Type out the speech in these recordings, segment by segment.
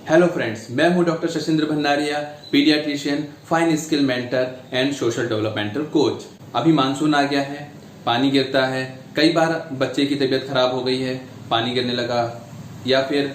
Hello friends, मैं हूं doctor Shashindra Bhandaria, paediatrician, fine skill mentor and social developmental coach. अभी monsoon आ गया है, पानी गिरता है, कई बार बच्चे की तबीयत खराब हो गई है, पानी गिरने लगा, या फिर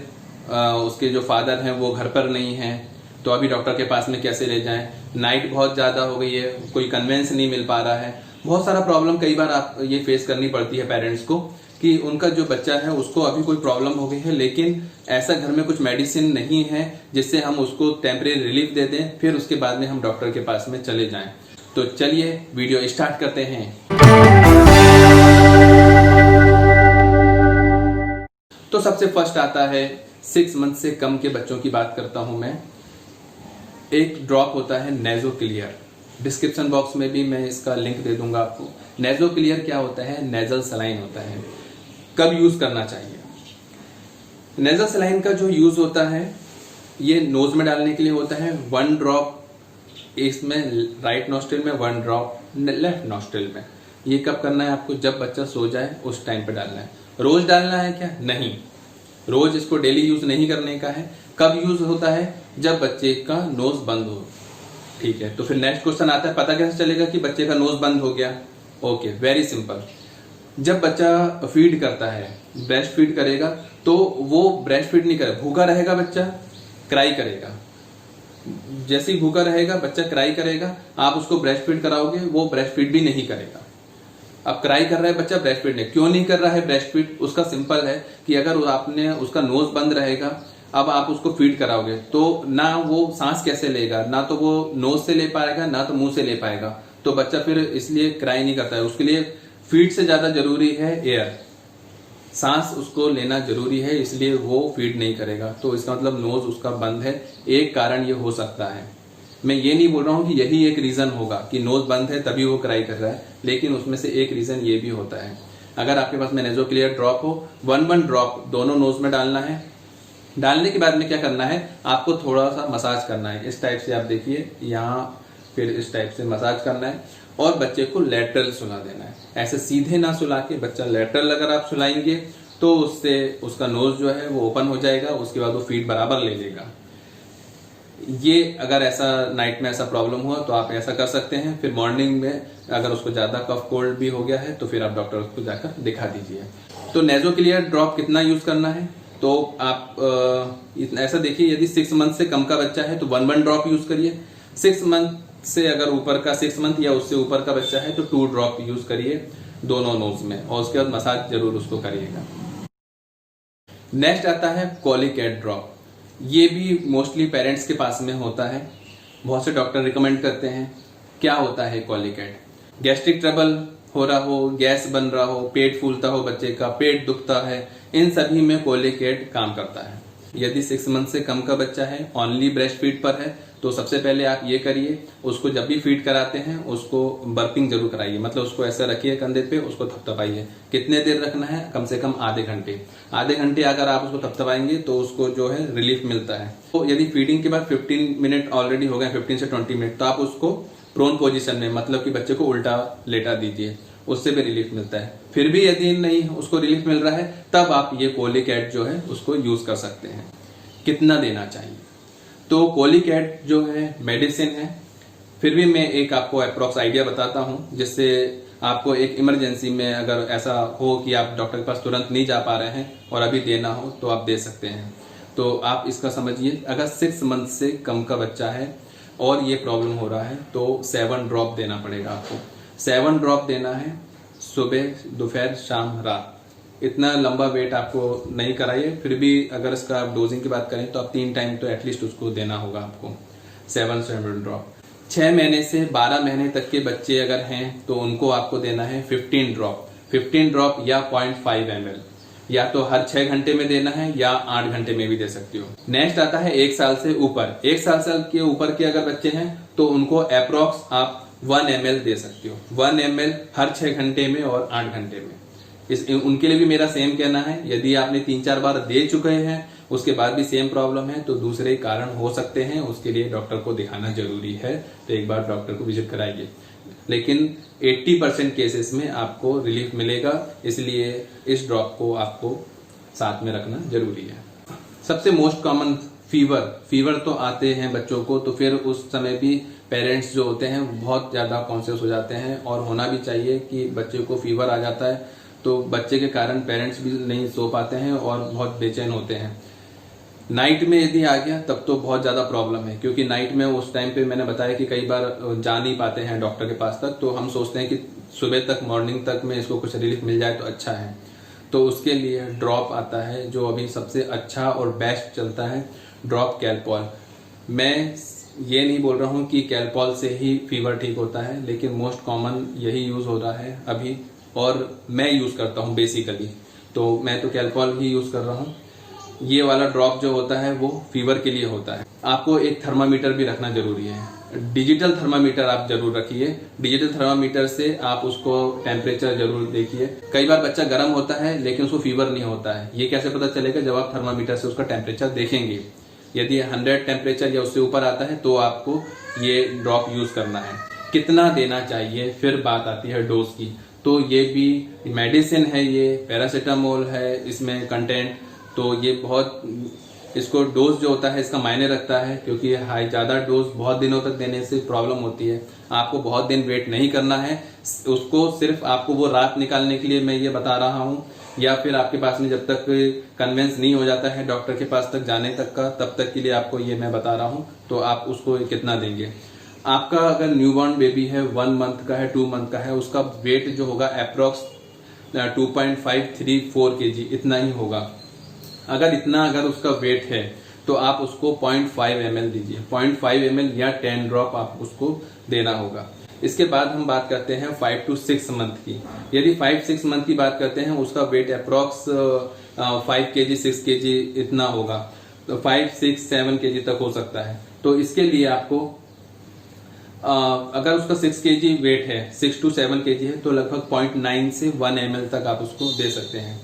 उसके जो फादर हैं वो घर पर नहीं हैं, तो अभी डॉक्टर के पास में कैसे ले जाएं। नाइट बहुत ज़्यादा हो गई है, कोई कन्वेंस नहीं मिल पा रहा है, बहुत सारा प्रॉब्लम कई बार आप ये फेस करनी पड़ती है पेरेंट्स को कि उनका जो बच्चा है उसको अभी कोई प्रॉब्लम हो गई है, लेकिन ऐसा घर में कुछ मेडिसिन नहीं है जिससे हम उसको टेम्परेरी रिलीफ दे दें, फिर उसके बाद में हम डॉक्टर के पास में चले जाएं। तो चलिए वीडियो स्टार्ट करते हैं। तो सबसे फर्स्ट आता है 6 मंथ से कम के बच्चों की बात करता हूं मैं। एक ड्रॉप होता है नेजो क्लियर, डिस्क्रिप्शन बॉक्स में भी मैं इसका लिंक दे दूंगा आपको। नेजो क्लियर क्या होता है? नेजल सलाइन होता है। कब यूज करना चाहिए? नेजल सलाइन का जो यूज होता है ये नोज में डालने के लिए होता है। 1 ड्रॉप इसमें राइट नॉस्ट्रिल में, 1 ड्रॉप लेफ्ट नॉस्ट्रिल में। ये कब करना है आपको? जब बच्चा सो जाए उस टाइम पे डालना है। रोज डालना है क्या? नहीं, रोज इसको डेली यूज नहीं करने का है। कब यूज होता है? जब बच्चे का नोज बंद हो। ठीक है, तो फिर नेक्स्ट क्वेश्चन आता है, पता कैसे चलेगा कि बच्चे का नोज बंद हो गया? Okay, very simple. जब बच्चा फीड करता है, ब्रेस्ट फीड करेगा, तो वो ब्रेस्ट फीड नहीं करेगा, भूखा रहेगा बच्चा, क्राई करेगा। जैसे ही भूखा रहेगा बच्चा क्राई करेगा, आप उसको ब्रेस्ट फीड कराओगे, वो ब्रेस्ट फीड भी नहीं करेगा। अब क्राई कर रहा है बच्चा, ब्रेस्ट फीड नहीं। क्यों नहीं कर रहा है ब्रेस्ट फीड? उसका सिंपल है कि अगर आपने उसका नोज बंद रहेगा, अब आप उसको फीड कराओगे तो ना वो सांस कैसे लेगा, ना तो वो नोज से ले पाएगा, ना तो मुंह से ले पाएगा, तो बच्चा फिर इसलिए क्राई नहीं करता है। उसके लिए फीड से ज्यादा जरूरी है एयर, सांस उसको लेना जरूरी है, इसलिए वो फीड नहीं करेगा। तो इसका मतलब नोज उसका बंद है। एक कारण ये हो सकता है, मैं ये नहीं बोल रहा हूं कि यही एक रीजन होगा कि नोज बंद है तभी वो क्राई कर रहा है, लेकिन उसमें से एक रीजन ये भी होता है। अगर आपके पास में नेजो क्लियर ड्रॉप हो, 1 ड्रॉप दोनों नोज में डालना है। डालने के बाद में क्या करना है? आपको थोड़ा सा मसाज करना है। इस टाइप से आप देखिए यहाँ, फिर इस टाइप से मसाज करना है और बच्चे को लेटरल सुला देना है। ऐसे सीधे ना सुला के, बच्चा लेटरल अगर आप सुलाएंगे तो उससे उसका नोज जो है वो ओपन हो जाएगा, उसके बाद वो फीड बराबर ले लेगा। ये अगर ऐसा नाइट में ऐसा प्रॉब्लम हुआ तो आप ऐसा कर सकते हैं। फिर मॉर्निंग में अगर उसको ज्यादा कफ कोल्ड भी हो गया है तो फिर आप डॉक्टर को जाकर दिखा दीजिए। तो नेजो क्लियर ड्रॉप कितना यूज करना है? तो आप ऐसा देखिए, यदि 6 मंथ से कम का बच्चा है तो 1 ड्रॉप यूज करिए। 6 मंथ से अगर ऊपर का, 6 मंथ या उससे ऊपर का बच्चा है तो 2 ड्रॉप यूज करिए दोनों नोज में, और उसके बाद मसाज जरूर उसको करिएगा। नेक्स्ट आता है कॉलिकैट ड्रॉप। ये भी मोस्टली पेरेंट्स के पास में होता है, बहुत से डॉक्टर रिकमेंड करते हैं। क्या होता है कॉलिकैट? गैस्ट्रिक ट्रबल हो रहा हो, गैस बन रहा हो, पेट फूलता हो बच्चे का, पेट दुखता है, इन सभी में कॉलिकैट काम करता है। यदि 6 मंथ से कम का बच्चा है, ओनली ब्रेस्ट फीड पर है, तो सबसे पहले आप ये करिए, उसको जब भी फीड कराते हैं उसको बर्पिंग जरूर कराइए। मतलब उसको ऐसा रखिए कंधे पे, उसको थपथपाइए। कितने देर रखना है? कम से कम आधे घंटे। आधे घंटे अगर आप उसको थपथपाएंगे तो उसको जो है रिलीफ मिलता है। तो यदि फीडिंग के बाद 15 मिनट ऑलरेडी हो गए, 15 से 20 मिनट, तो आप उसको प्रोन पोजीशन में, मतलब कि बच्चे को उल्टा लेटा दीजिए, उससे भी रिलीफ मिलता है। फिर भी यदि नहीं उसको रिलीफ मिल रहा है, तब आप ये कॉलिकैट जो है उसको यूज कर सकते हैं। कितना देना चाहिए? तो कॉलिकैट जो है मेडिसिन है, फिर भी मैं एक आपको अप्रोक्स आइडिया बताता हूं, जिससे आपको एक इमरजेंसी में अगर ऐसा हो कि आप डॉक्टर के पास तुरंत नहीं जा पा रहे हैं और अभी देना हो तो आप दे सकते हैं। तो आप इसका समझिए, अगर 6 मंथ से कम का बच्चा है और ये प्रॉब्लम हो रहा है तो 7 ड्रॉप देना पड़ेगा आपको। 7 ड्रॉप देना है, सुबह, दोपहर, शाम, रात। इतना लंबा वेट आपको नहीं कराइए। फिर भी अगर इसका आप डोजिंग की बात करें तो आप 3 टाइम तो एटलीस्ट उसको देना होगा आपको। 7 ड्रॉप। 6 महीने से 12 महीने तक के बच्चे अगर हैं तो उनको आपको देना है 15 ड्रॉप। 15 ड्रॉप या 0.5 ml, या तो हर 6 घंटे में देना है या 8 घंटे में भी दे सकते हो। नेक्स्ट आता है 1 साल से ऊपर। 1 साल के ऊपर के अगर बच्चे हैं तो उनको अप्रोक्स आप 1 ml दे सकते हो। 1 ml हर 6 घंटे में और 8 घंटे में। उनके लिए भी मेरा सेम कहना है, यदि आपने 3-4 बार दे चुके हैं उसके बाद भी सेम प्रॉब्लम है तो दूसरे कारण हो सकते हैं, उसके लिए डॉक्टर को दिखाना जरूरी है। तो एक बार डॉक्टर को विजिट कराइए। लेकिन 80% केसेस में आपको रिलीफ मिलेगा, इसलिए इस ड्रॉप को आपको साथ में रखना जरूरी है। सबसे मोस्ट कॉमन फीवर तो आते हैं बच्चों को, तो फिर उस समय भी पेरेंट्स जो होते हैं बहुत ज़्यादा कॉन्शियस हो जाते हैं, और होना भी चाहिए कि बच्चे को फीवर आ जाता है तो बच्चे के कारण पेरेंट्स भी नहीं सो पाते हैं और बहुत बेचैन होते हैं। नाइट में यदि आ गया तब तो बहुत ज़्यादा प्रॉब्लम है, क्योंकि नाइट में उस टाइम पे मैंने बताया कि कई बार जा नहीं पाते हैं डॉक्टर के पास तक, तो हम सोचते हैं कि सुबह तक मॉर्निंग तक में इसको कुछ रिलीफ मिल जाए तो अच्छा है। तो उसके लिए ड्रॉप आता है जो अभी सबसे अच्छा और बेस्ट चलता है, ड्रॉप कैलपॉल। मैं ये नहीं बोल रहा हूँ कि कैलपॉल से ही फीवर ठीक होता है, लेकिन मोस्ट कॉमन यही यूज़ हो रहा है अभी, और मैं यूज़ करता हूँ बेसिकली, तो मैं तो कैलपॉल ही यूज़ कर रहा हूँ। ये वाला ड्रॉप जो होता है वो फीवर के लिए होता है। आपको एक थर्मामीटर भी रखना जरूरी है, डिजिटल थर्मामीटर आप जरूर रखिए। डिजिटल थर्मामीटर से आप उसको टेम्परेचर जरूर देखिए। कई बार बच्चा गर्म होता है लेकिन उसको फीवर नहीं होता है, ये कैसे पता चलेगा? जब आप थर्मामीटर से उसका टेम्परेचर देखेंगे। यदि 100 टेम्परेचर या उससे ऊपर आता है तो आपको ये ड्रॉप यूज करना है। कितना देना चाहिए, फिर बात आती है डोज की। तो ये भी मेडिसिन है, ये पैरासीटामोल है इसमें कंटेंट, तो ये बहुत, इसको डोज जो होता है इसका मायने रखता है, क्योंकि हाई ज़्यादा डोज बहुत दिनों तक देने से प्रॉब्लम होती है। आपको बहुत दिन वेट नहीं करना है, उसको सिर्फ आपको वो रात निकालने के लिए मैं ये बता रहा हूँ, या फिर आपके पास में जब तक कन्वेंस नहीं हो जाता है डॉक्टर के पास तक जाने तक का, तब तक के लिए आपको ये मैं बता रहा हूँ। तो आप उसको कितना देंगे? आपका अगर न्यूबॉर्न बेबी है, 1 मंथ का है, 2 मंथ का है, उसका वेट जो होगा अप्रोक्स 2.534 kg इतना ही होगा। अगर उसका वेट है तो आप उसको 0.5 ml दीजिए, 0.5 ml या 10 ड्रॉप आप उसको देना होगा। इसके बाद हम बात करते हैं 5 to 6 मंथ की। यदि 5-6 मंथ की बात करते हैं, उसका वेट अप्रोक्स 5 kg 6 kg इतना होगा, तो 5-6-7 kg तक हो सकता है। तो इसके लिए आपको अगर उसका 6 kg वेट है, 6 to 7 kg है, तो लगभग 0.9 से 1 ml तक आप उसको दे सकते हैं।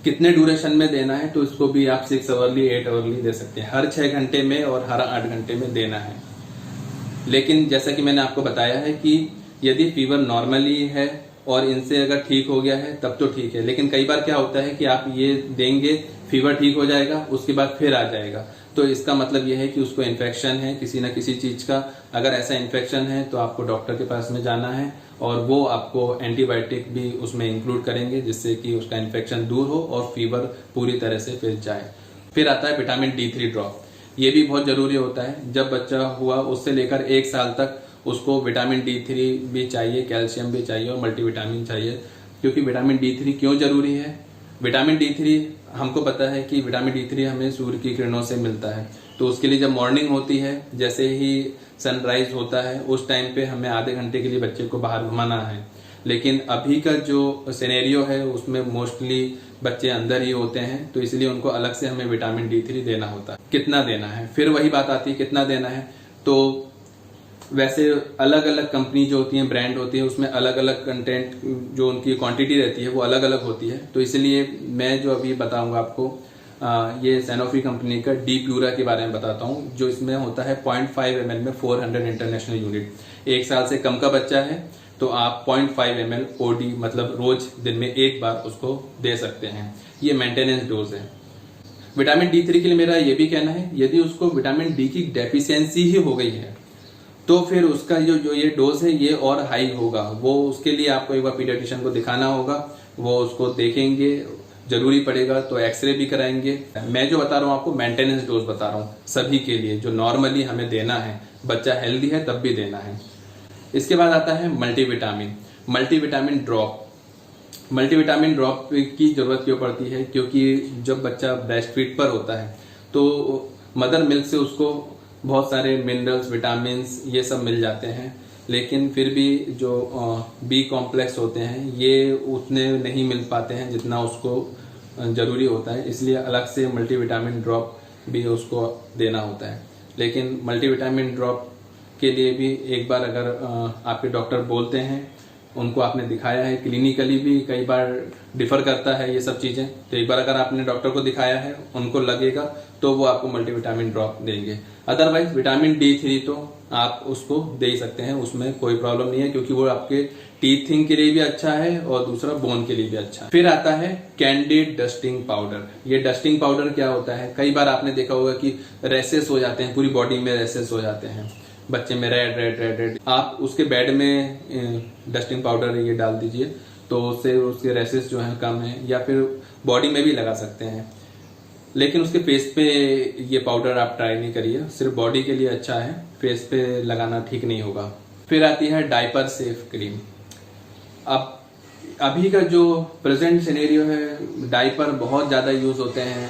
कितने ड्यूरेशन में देना है, तो इसको भी आप 6 आवरली 8 आवरली दे सकते हैं। हर 6 घंटे में और हर 8 घंटे में देना है। लेकिन जैसा कि मैंने आपको बताया है कि यदि फीवर नॉर्मली है और इनसे अगर ठीक हो गया है तब तो ठीक है, लेकिन कई बार क्या होता है कि आप ये देंगे, फीवर ठीक हो जाएगा, उसके बाद फिर आ जाएगा, तो इसका मतलब यह है कि उसको इन्फेक्शन है किसी न किसी चीज का। अगर ऐसा इन्फेक्शन है तो आपको डॉक्टर के पास में जाना है, और वो आपको एंटीबायोटिक भी उसमें इंक्लूड करेंगे, जिससे कि उसका इन्फेक्शन दूर हो और फीवर पूरी तरह से फिर जाए। फिर आता है विटामिन D3 ड्रॉप। ये भी बहुत जरूरी होता है। जब बच्चा हुआ उससे लेकर 1 साल तक उसको विटामिन D3 भी चाहिए, कैल्शियम भी चाहिए और मल्टीविटामिन चाहिए। क्योंकि विटामिन D3 क्यों जरूरी है? विटामिन D3 हमको पता है कि विटामिन D3 हमें सूर्य की किरणों से मिलता है, तो उसके लिए जब मॉर्निंग होती है, जैसे ही सनराइज होता है, उस टाइम पे हमें आधे घंटे के लिए बच्चे को बाहर घुमाना है। लेकिन अभी का जो सिनेरियो है उसमें मोस्टली बच्चे अंदर ही होते हैं, तो इसलिए उनको अलग से हमें विटामिन D3 देना होता है। कितना देना है, फिर वही बात आती है कितना देना है। तो वैसे अलग अलग कंपनी जो होती है, ब्रांड होती है, उसमें अलग अलग कंटेंट जो उनकी क्वांटिटी रहती है वो अलग अलग होती है। तो इसलिए मैं जो अभी बताऊंगा आपको, ये सैनोफी कंपनी का डी प्लूरा के बारे में बताता हूँ, जो इसमें होता है 0.5 ml में 400 इंटरनेशनल यूनिट। 1 साल से कम का बच्चा है तो आप 0.5 ml OD मतलब रोज दिन में 1 बार उसको दे सकते हैं। ये मेंटेनेंस डोज है। विटामिन D3 के लिए मेरा ये भी कहना है, यदि उसको विटामिन D की डेफिशिएंसी ही हो गई है तो फिर उसका जो ये डोज है ये और हाई होगा। वो उसके लिए आपको एक बार पीडियाट्रिशियन को दिखाना होगा, वो उसको देखेंगे, जरूरी पड़ेगा तो एक्सरे भी कराएंगे। मैं जो बता रहा हूँ आपको मेंटेनेंस डोज बता रहा हूँ सभी के लिए, जो नॉर्मली हमें देना है, बच्चा हेल्दी है तब भी देना है। इसके बाद आता है मल्टीविटामिन ड्रॉप। मल्टीविटामिन ड्रॉप की जरूरत क्यों पड़ती है? क्योंकि जब बच्चा ब्रेस्ट फीड पर होता है तो मदर मिल्क से उसको बहुत सारे मिनरल्स, विटामिन्स ये सब मिल जाते हैं, लेकिन फिर भी जो बी कॉम्प्लेक्स होते हैं ये उतने नहीं मिल पाते हैं जितना उसको जरूरी होता है। इसलिए अलग से मल्टीविटामिन ड्रॉप भी उसको देना होता है। लेकिन मल्टीविटामिन ड्रॉप के लिए भी एक बार अगर आपके डॉक्टर बोलते हैं, उनको आपने दिखाया है, क्लिनिकली भी कई बार डिफर करता है ये सब चीजें, तो एक बार अगर आपने डॉक्टर को दिखाया है, उनको लगेगा तो वो आपको मल्टीविटामिन ड्रॉप देंगे। अदरवाइज विटामिन D3 तो आप उसको दे ही सकते हैं, उसमें कोई प्रॉब्लम नहीं है, क्योंकि वो आपके टीथिंग के लिए भी अच्छा है और दूसरा बोन के लिए भी अच्छा है। फिर आता है कैंडिड डस्टिंग पाउडर। ये डस्टिंग पाउडर क्या होता है, कई बार आपने देखा होगा कि रेसेस हो जाते हैं, पूरी बॉडी में रेसेस हो जाते हैं बच्चे में, रेड रेड रेड रेड। आप उसके बेड में डस्टिंग पाउडर ये डाल दीजिए तो उससे उसके रेसेस जो है कम है, या फिर बॉडी में भी लगा सकते हैं। लेकिन उसके फेस पे ये पाउडर आप ट्राई नहीं करिए, सिर्फ बॉडी के लिए अच्छा है, फेस पे लगाना ठीक नहीं होगा। फिर आती है डायपर सेफ क्रीम। अब अभी का जो प्रेजेंट सिनेरियो है, डायपर बहुत ज़्यादा यूज़ होते हैं,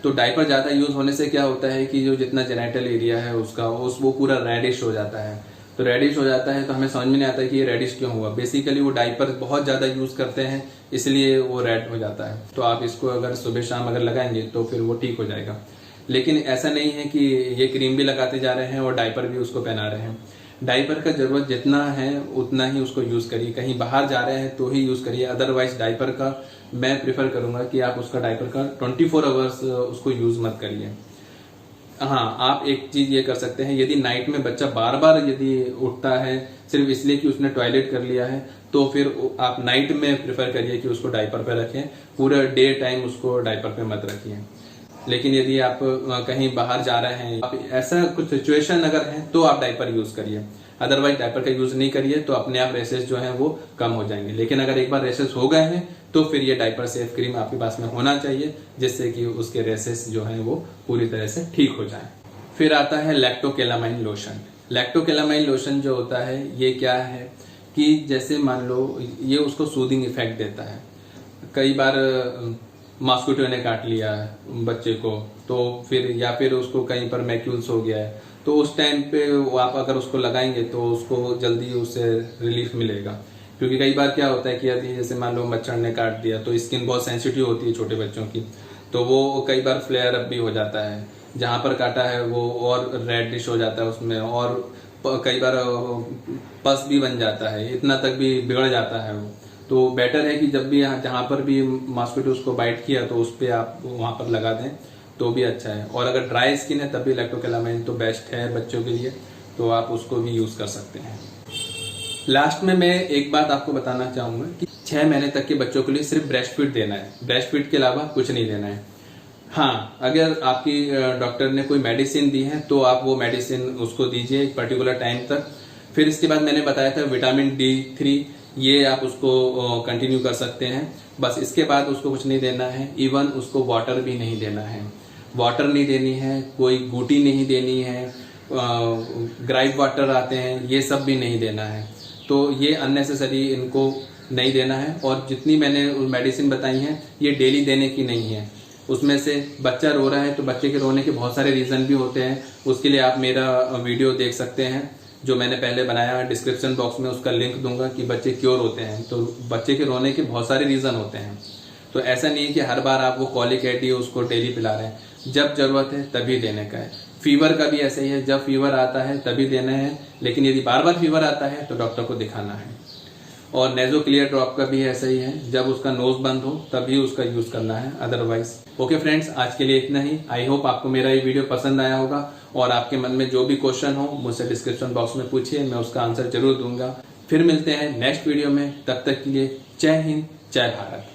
तो डायपर ज़्यादा यूज़ होने से क्या होता है कि जो जितना जेनिटल एरिया है उसका वो पूरा रेडिश हो जाता है। तो रेडिश हो जाता है तो हमें समझ में नहीं आता कि ये रेडिश क्यों हुआ। बेसिकली वो डायपर बहुत ज़्यादा यूज़ करते हैं इसलिए वो रेड हो जाता है। तो आप इसको अगर सुबह शाम अगर लगाएंगे तो फिर वो ठीक हो जाएगा। लेकिन ऐसा नहीं है कि ये क्रीम भी लगाते जा रहे हैं और डायपर भी उसको पहना रहे हैं। डायपर का जरूरत जितना है उतना ही उसको यूज़ करिए, कहीं बाहर जा रहे हैं तो ही यूज़ करिए। अदरवाइज डायपर का मैं प्रिफर करूंगा कि आप उसका डायपर का 24 आवर्स उसको यूज़ मत करिए। हाँ, आप एक चीज ये कर सकते हैं, यदि नाइट में बच्चा बार बार यदि उठता है सिर्फ इसलिए कि उसने टॉयलेट कर लिया है, तो फिर आप नाइट में प्रेफर करिए कि उसको डायपर पे रखें, पूरा डे टाइम उसको डायपर पे मत रखिए। लेकिन यदि आप कहीं बाहर जा रहे हैं, आप ऐसा कुछ सिचुएशन अगर है तो आप डायपर यूज करिए, अदरवाइज डायपर का यूज नहीं करिए तो अपने आप रेसेस जो है वो कम हो जाएंगे। लेकिन अगर एक बार रेसेस हो गए हैं तो फिर ये डायपर सेफ क्रीम आपके पास में होना चाहिए, जिससे कि उसके रेसेस जो है वो पूरी तरह से ठीक हो जाए। फिर आता है लैक्टोकेलामाइन लोशन। लैक्टोकेलामाइन लोशन जो होता है ये क्या है कि जैसे मान लो ये उसको सूदिंग इफेक्ट देता है। कई बार मॉस्किटो ने काट लिया बच्चे को, तो फिर या फिर उसको कहीं पर मैक्यूल्स हो गया है, तो उस टाइम पे आप अगर उसको लगाएंगे तो उसको जल्दी उससे रिलीफ मिलेगा। क्योंकि कई बार क्या होता है कि यदि जैसे मान लो मच्छर ने काट दिया तो स्किन बहुत सेंसिटिव होती है छोटे बच्चों की, तो वो कई बार फ्लेयर अप भी हो जाता है, जहां पर काटा है वो और रेडिश हो जाता है उसमें, और कई बार पस भी बन जाता है, इतना तक भी बिगड़ जाता है वो। तो बेटर है कि जब भी जहां पर भी मॉस्किटो उसको बाइट किया तो उस पर आप वहां पर लगा दें तो भी अच्छा है। और अगर ड्राई स्किन है तब भी लैक्टोकेलामाइन तो बेस्ट है बच्चों के लिए, तो आप उसको भी यूज कर सकते हैं। लास्ट में मैं एक बात आपको बताना चाहूंगा कि 6 महीने तक के बच्चों के लिए सिर्फ ब्रेस्ट फीड देना है, ब्रेस्ट फीड के अलावा कुछ नहीं देना है। हाँ, अगर आपकी डॉक्टर ने कोई मेडिसिन दी है तो आप वो मेडिसिन उसको दीजिए एक पर्टिकुलर टाइम तक। फिर इसके बाद मैंने बताया था विटामिन D3, ये आप उसको कंटिन्यू कर सकते हैं। बस इसके बाद उसको कुछ नहीं देना है, इवन उसको वाटर भी नहीं देना है, वाटर नहीं देनी है, कोई गुटी नहीं देनी है, ग्राइप वाटर आते हैं ये सब भी नहीं देना है। तो ये अननेसेसरी इनको नहीं देना है। और जितनी मैंने मेडिसिन बताई हैं ये डेली देने की नहीं है। उसमें से बच्चा रो रहा है तो बच्चे के रोने के बहुत सारे रीजन भी होते हैं, उसके लिए आप मेरा वीडियो देख सकते हैं जो मैंने पहले बनाया है, डिस्क्रिप्शन बॉक्स में उसका लिंक दूंगा कि बच्चे क्यों रोते हैं। तो बच्चे के रोने के बहुत सारे रीजन होते हैं, तो ऐसा नहीं है कि हर बार आप वो कॉलिक एडी उसको डेली पिला रहे हैं, जब जरूरत है तभी देने का है। फीवर का भी ऐसा ही है, जब फीवर आता है तभी देना है, लेकिन यदि बार बार फीवर आता है तो डॉक्टर को दिखाना है। और नेजो क्लियर ड्रॉप का भी ऐसा ही है, जब उसका नोज बंद हो तभी उसका यूज करना है, अदरवाइज। ओके फ्रेंड्स, आज के लिए इतना ही। आई होप आपको मेरा ये वीडियो पसंद आया होगा, और आपके मन में जो भी क्वेश्चन हो मुझसे डिस्क्रिप्शन बॉक्स में पूछिए, मैं उसका आंसर जरूर दूंगा। फिर मिलते हैं नेक्स्ट वीडियो में, तब तक के लिए जय हिंद, जय भारत।